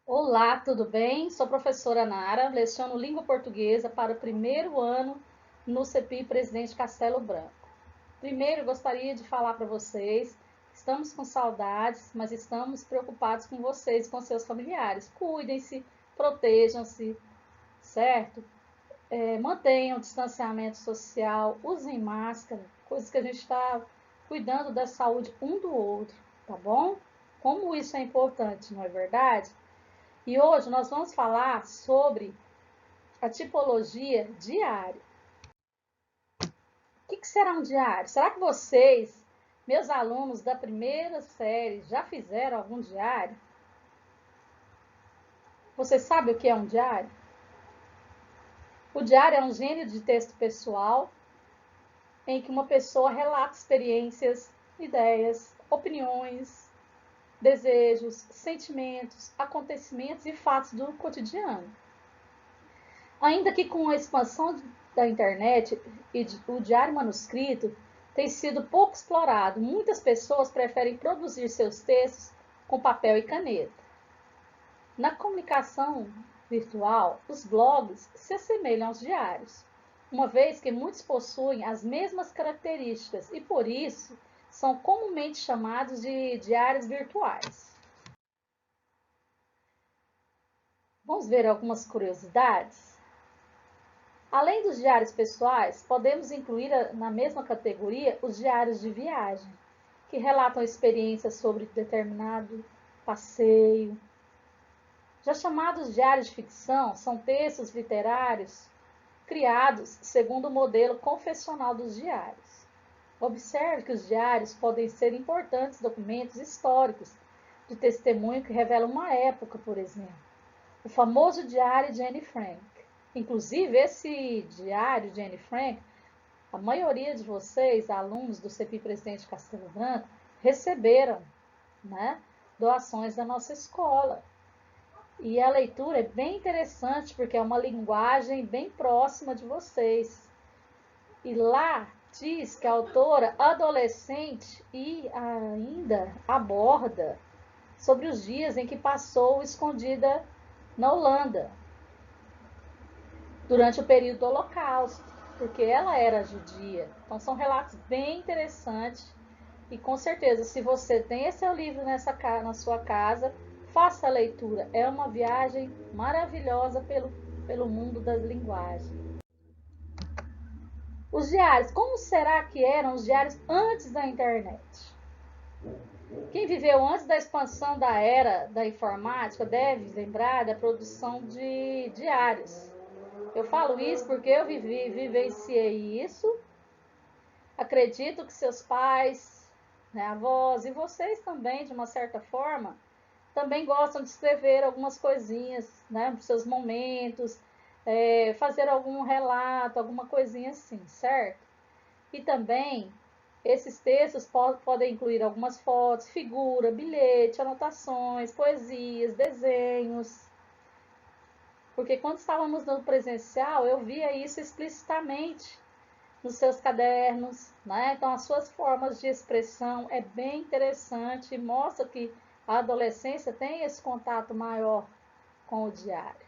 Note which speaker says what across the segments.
Speaker 1: Olá, tudo bem? Sou professora Nara, leciono língua portuguesa para o primeiro ano no CEPI Presidente Castelo Branco. Primeiro, gostaria de falar para vocês que estamos com saudades, mas estamos preocupados com vocês e com seus familiares. Cuidem-se, protejam-se, certo? Mantenham o distanciamento social, usem máscara, coisas que a gente está cuidando da saúde um do outro, tá bom? Como isso é importante, não é verdade? E hoje nós vamos falar sobre a tipologia diária. O que será um diário? Será que vocês, meus alunos da primeira série, já fizeram algum diário? Você sabe o que é um diário? O diário é um gênero de texto pessoal em que uma pessoa relata experiências, ideias, opiniões, desejos, sentimentos, acontecimentos e fatos do cotidiano. Ainda que com a expansão da internet e o diário manuscrito tem sido pouco explorado, muitas pessoas preferem produzir seus textos com papel e caneta. Na comunicação virtual, os blogs se assemelham aos diários, uma vez que muitos possuem as mesmas características e, por isso, são comumente chamados de diários virtuais. Vamos ver algumas curiosidades? Além dos diários pessoais, podemos incluir na mesma categoria os diários de viagem, que relatam experiências sobre determinado passeio. Já chamados diários de ficção, são textos literários criados segundo o modelo confessional dos diários. Observe que os diários podem ser importantes documentos históricos de testemunho que revelam uma época, por exemplo. O famoso diário de Anne Frank. Inclusive, esse diário de Anne Frank, a maioria de vocês, alunos do CEPI Presidente Castelo Branco, receberam, né, doações da nossa escola. E a leitura é bem interessante, porque é uma linguagem bem próxima de vocês. E lá diz que a autora adolescente e ainda aborda sobre os dias em que passou escondida na Holanda, durante o período do Holocausto, porque ela era judia. Então são relatos bem interessantes e com certeza, se você tem esse seu livro na sua casa, faça a leitura. É uma viagem maravilhosa pelo mundo das linguagens. Os diários, como será que eram os diários antes da internet? Quem viveu antes da expansão da era da informática deve lembrar da produção de diários. Eu falo isso porque eu vivenciei isso. Acredito que seus pais, né, avós e vocês também, de uma certa forma, também gostam de escrever algumas coisinhas, né, dos seus momentos, fazer algum relato, alguma coisinha assim, certo? E também esses textos podem incluir algumas fotos, figura, bilhete, anotações, poesias, desenhos. Porque quando estávamos no presencial, eu via isso explicitamente nos seus cadernos, né? Então, as suas formas de expressão é bem interessante e mostra que a adolescência tem esse contato maior com o diário,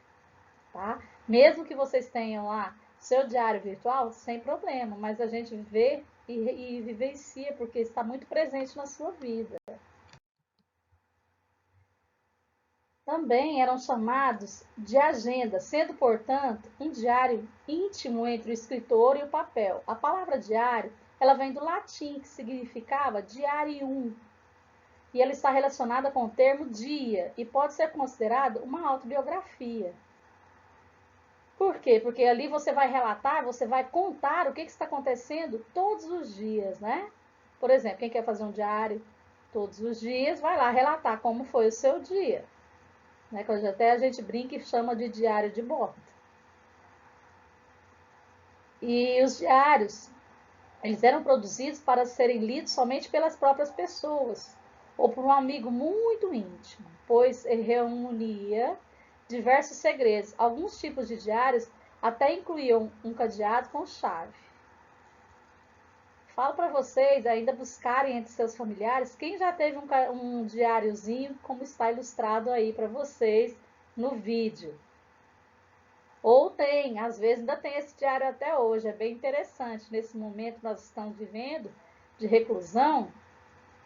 Speaker 1: tá? Mesmo que vocês tenham lá seu diário virtual, sem problema, mas a gente vê e vivencia porque está muito presente na sua vida. Também eram chamados de agenda, sendo, portanto, um diário íntimo entre o escritor e o papel. A palavra diário, ela vem do latim, que significava diarium, e ela está relacionada com o termo dia e pode ser considerada uma autobiografia. Por quê? Porque ali você vai relatar, você vai contar o que está acontecendo todos os dias, né? Por exemplo, quem quer fazer um diário todos os dias, vai lá relatar como foi o seu dia. Né, que até a gente brinca e chama de diário de bordo. E os diários, eles eram produzidos para serem lidos somente pelas próprias pessoas, ou por um amigo muito íntimo, pois reunia diversos segredos. Alguns tipos de diários até incluíam um cadeado com chave. Falo para vocês ainda buscarem entre seus familiares quem já teve um diáriozinho, como está ilustrado aí para vocês no vídeo. Ou tem, às vezes ainda tem esse diário até hoje, é bem interessante. Nesse momento que nós estamos vivendo de reclusão,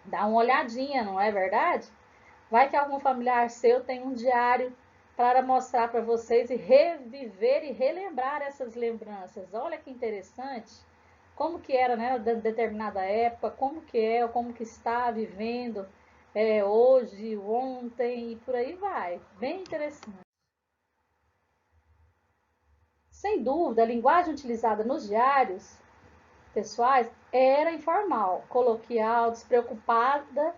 Speaker 1: dá uma olhadinha, não é verdade? Vai que algum familiar seu tem um diário para mostrar para vocês e reviver e relembrar essas lembranças. Olha que interessante, como que era, né, de determinada época, como que é, como que está vivendo hoje, ontem e por aí vai. Bem interessante. Sem dúvida, a linguagem utilizada nos diários pessoais era informal, coloquial, despreocupada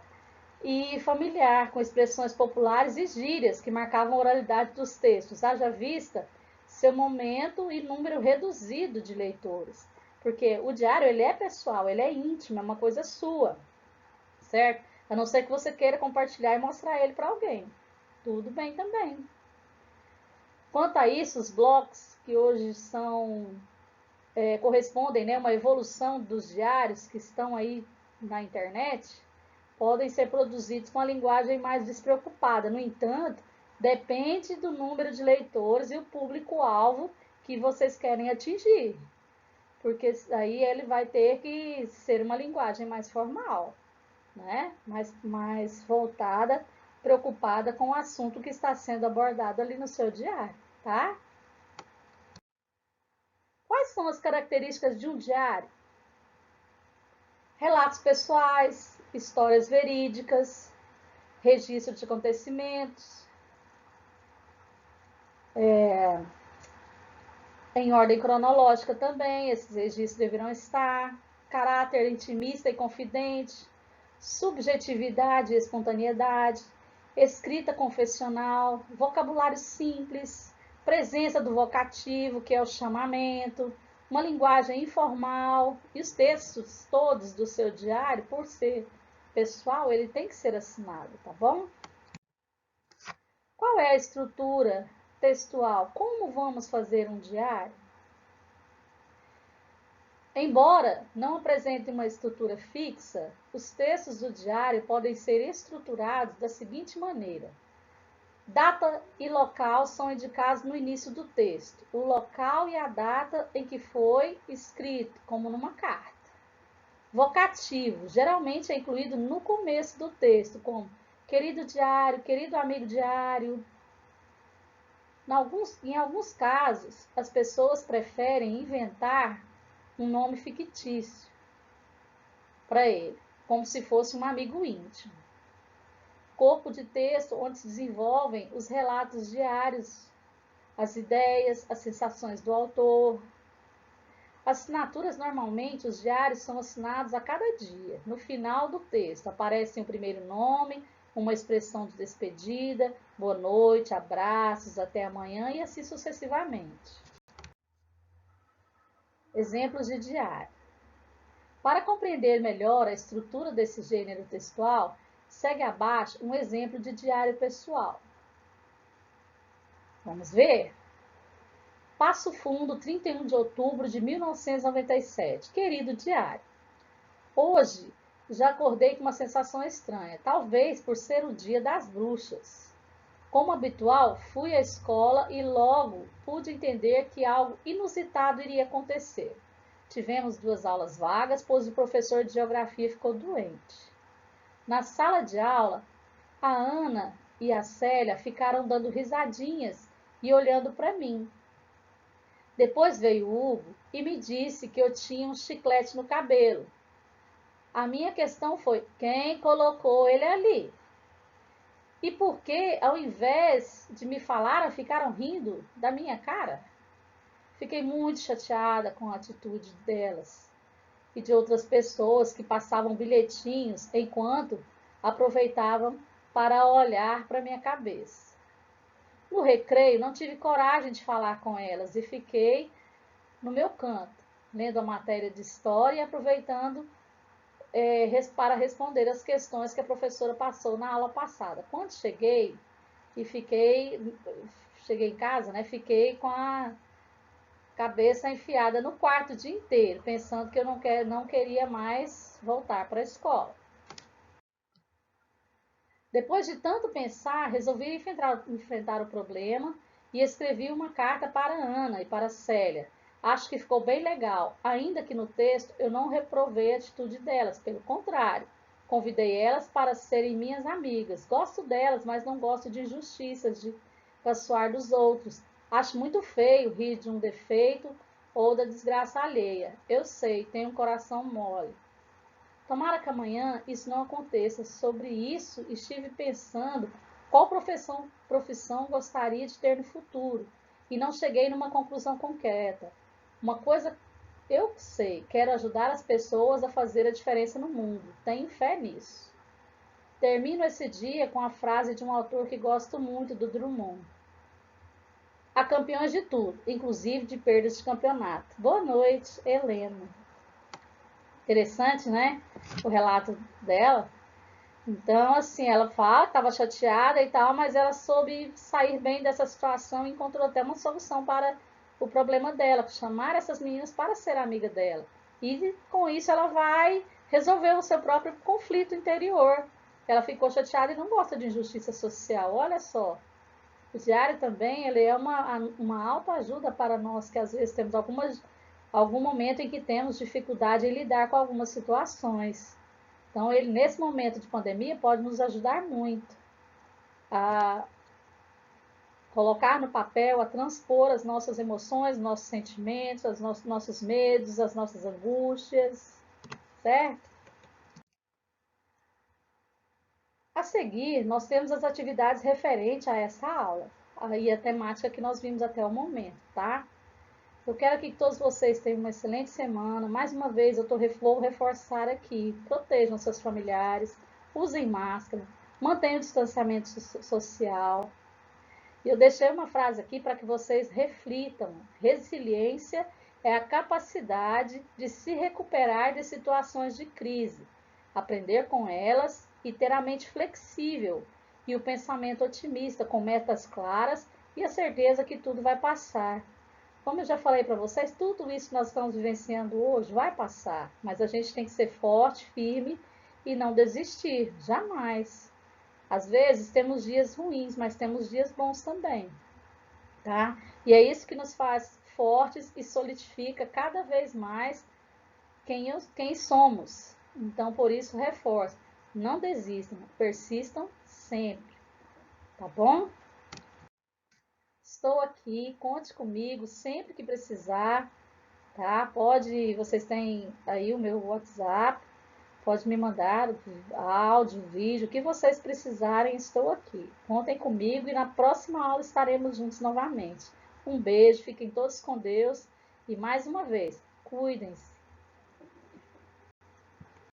Speaker 1: e familiar, com expressões populares e gírias que marcavam a oralidade dos textos, haja vista seu momento e número reduzido de leitores. Porque o diário ele é pessoal, ele é íntimo, é uma coisa sua, certo? A não ser que você queira compartilhar e mostrar ele para alguém. Tudo bem também. Quanto a isso, os blogs que hoje correspondem, né, uma evolução dos diários que estão aí na internet, podem ser produzidos com a linguagem mais despreocupada. No entanto, depende do número de leitores e o público-alvo que vocês querem atingir, porque aí ele vai ter que ser uma linguagem mais formal, né? mais voltada, preocupada com o assunto que está sendo abordado ali no seu diário, tá? Quais são as características de um diário? Relatos pessoais, histórias verídicas, registro de acontecimentos, em ordem cronológica também, esses registros deverão estar, caráter intimista e confidente, subjetividade e espontaneidade, escrita confessional, vocabulário simples, presença do vocativo, que é o chamamento, uma linguagem informal, e os textos todos do seu diário, por ser pessoal, ele tem que ser assinado, tá bom? Qual é a estrutura textual? Como vamos fazer um diário? Embora não apresentem uma estrutura fixa, os textos do diário podem ser estruturados da seguinte maneira: data e local são indicados no início do texto, o local e a data em que foi escrito, como numa carta. Vocativo geralmente é incluído no começo do texto, como querido diário, querido amigo diário. Em alguns casos, as pessoas preferem inventar um nome fictício para ele, como se fosse um amigo íntimo. Corpo de texto onde se desenvolvem os relatos diários, as ideias, as sensações do autor. Assinaturas, normalmente, os diários são assinados a cada dia. No final do texto aparecem o primeiro nome, uma expressão de despedida, boa noite, abraços, até amanhã e assim sucessivamente. Exemplos de diário. Para compreender melhor a estrutura desse gênero textual, segue abaixo um exemplo de diário pessoal. Vamos ver? Passo Fundo, 31 de outubro de 1997. Querido diário, hoje já acordei com uma sensação estranha, talvez por ser o dia das bruxas. Como habitual, fui à escola e logo pude entender que algo inusitado iria acontecer. Tivemos 2 aulas vagas, pois o professor de geografia ficou doente. Na sala de aula, a Ana e a Célia ficaram dando risadinhas e olhando para mim. Depois veio o Hugo e me disse que eu tinha um chiclete no cabelo. A minha questão foi: quem colocou ele ali? E por que, ao invés de me falar, ficaram rindo da minha cara? Fiquei muito chateada com a atitude delas e de outras pessoas que passavam bilhetinhos enquanto aproveitavam para olhar para minha cabeça. No recreio, não tive coragem de falar com elas e fiquei no meu canto, lendo a matéria de história e aproveitando para responder as questões que a professora passou na aula passada. Quando cheguei em casa, né, fiquei com a cabeça enfiada no quarto o dia inteiro, pensando que eu não queria mais voltar para a escola. Depois de tanto pensar, resolvi enfrentar o problema e escrevi uma carta para Ana e para Célia. Acho que ficou bem legal, ainda que no texto eu não reprovei a atitude delas, pelo contrário, convidei elas para serem minhas amigas. Gosto delas, mas não gosto de injustiças, de caçoar dos outros. Acho muito feio rir de um defeito ou da desgraça alheia. Eu sei, tenho um coração mole. Tomara que amanhã isso não aconteça. Sobre isso, estive pensando qual profissão gostaria de ter no futuro e não cheguei numa conclusão concreta. Uma coisa eu sei, quero ajudar as pessoas a fazer a diferença no mundo. Tenho fé nisso. Termino esse dia com a frase de um autor que gosto muito, do Drummond. Há campeões de tudo, inclusive de perdas de campeonato. Boa noite, Helena. Interessante, né? O relato dela. Então, assim, ela fala que estava chateada e tal, mas ela soube sair bem dessa situação e encontrou até uma solução para o problema dela, chamar essas meninas para ser amiga dela. E com isso ela vai resolver o seu próprio conflito interior. Ela ficou chateada e não gosta de injustiça social. Olha só. O diário também ele é uma autoajuda para nós que às vezes temos algum momento em que temos dificuldade em lidar com algumas situações. Então, ele, nesse momento de pandemia, pode nos ajudar muito a colocar no papel, a transpor as nossas emoções, nossos sentimentos, nossos medos, as nossas angústias, certo? A seguir, nós temos as atividades referentes a essa aula, aí a temática que nós vimos até o momento, tá? Eu quero que todos vocês tenham uma excelente semana. Mais uma vez, vou reforçar aqui: protejam seus familiares, usem máscara, mantenham o distanciamento social. E eu deixei uma frase aqui para que vocês reflitam. Resiliência é a capacidade de se recuperar de situações de crise, aprender com elas e ter a mente flexível e o pensamento otimista, com metas claras e a certeza que tudo vai passar. Como eu já falei para vocês, tudo isso que nós estamos vivenciando hoje vai passar, mas a gente tem que ser forte, firme e não desistir, jamais. Às vezes temos dias ruins, mas temos dias bons também, tá? E é isso que nos faz fortes e solidifica cada vez mais quem somos. Então, por isso, reforço: não desistam, persistam sempre, tá bom? Estou aqui, conte comigo sempre que precisar, tá? Vocês têm aí o meu WhatsApp, pode me mandar áudio, vídeo, o que vocês precisarem, estou aqui. Contem comigo e na próxima aula estaremos juntos novamente. Um beijo, fiquem todos com Deus e mais uma vez, cuidem-se.